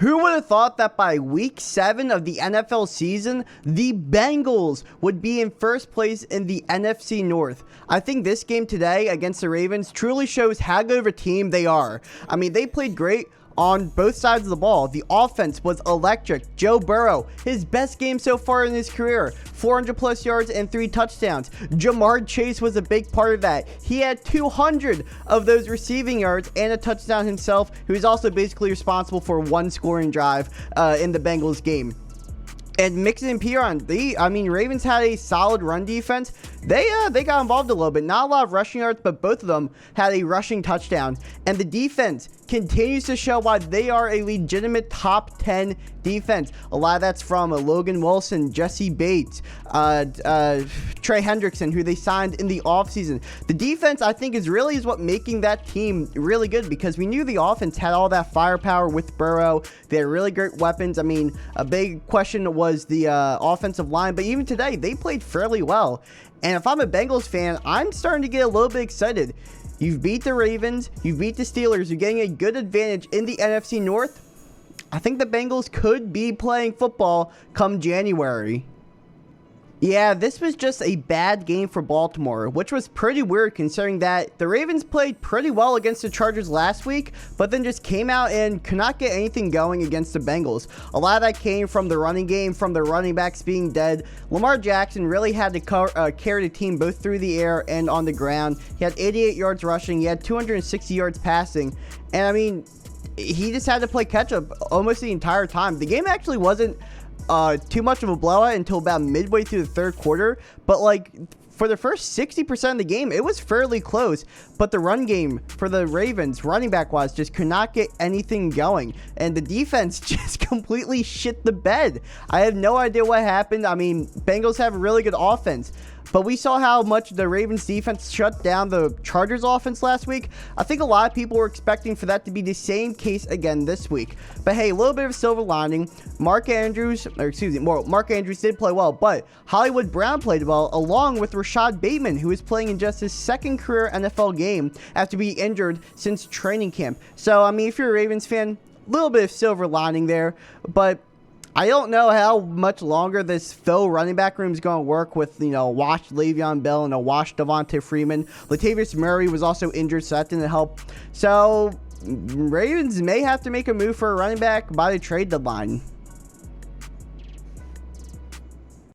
Who would have thought that by week 7 of the NFL season, the Bengals would be in first place in the NFC North? I think this game today against the Ravens truly shows how good of a team they are. I mean, they played great on both sides of the ball. The offense was electric. Joe Burrow, his best game so far in his career, 400 plus yards and 3 touchdowns. Jamarr Chase was a big part of that. He had 200 of those receiving yards and a touchdown himself, who is also basically responsible for one scoring drive in the Bengals game. And Mixon and Piron, Ravens had a solid run defense. They got involved a little bit. Not a lot of rushing yards, but both of them had a rushing touchdown. And the defense continues to show why they are a legitimate top 10 defense. A lot of that's from Logan Wilson, Jesse Bates, Trey Hendrickson, who they signed in the offseason. The defense, I think, is what making that team really good, because we knew the offense had all that firepower with Burrow. They had really great weapons. I mean, a big question was the offensive line, but even today, they played fairly well. And if I'm a Bengals fan, I'm starting to get a little bit excited. You've beat the Ravens, you've beat the Steelers, you're getting a good advantage in the NFC North. I think the Bengals could be playing football come January. Yeah, this was just a bad game for Baltimore, which was pretty weird considering that the Ravens played pretty well against the Chargers last week, but then just came out and could not get anything going against the Bengals. A lot of that came from the running game, from the running backs being dead. Lamar Jackson really had to carry the team both through the air and on the ground. He had 88 yards rushing, he had 260 yards passing, and I mean, he just had to play catch up almost the entire time. The game actually wasn't too much of a blowout until about midway through the third quarter, but for the first 60% of the game, it was fairly close. But the run game for the Ravens, running back wise, just could not get anything going, and the defense just completely shit the bed. I have no idea what happened. I mean, Bengals have a really good offense, but we saw how much the Ravens defense shut down the Chargers offense last week. I think a lot of people were expecting for that to be the same case again this week. But hey, a little bit of a silver lining. Mark Andrews did play well, but Hollywood Brown played well, along with Rashad Bateman, who is playing in just his second career NFL game after being injured since training camp. So, I mean, if you're a Ravens fan, a little bit of silver lining there, but I don't know how much longer this faux running back room is going to work with, a washed Le'Veon Bell and a washed Devonta Freeman. Latavius Murray was also injured, so that didn't help. So, Ravens may have to make a move for a running back by the trade deadline.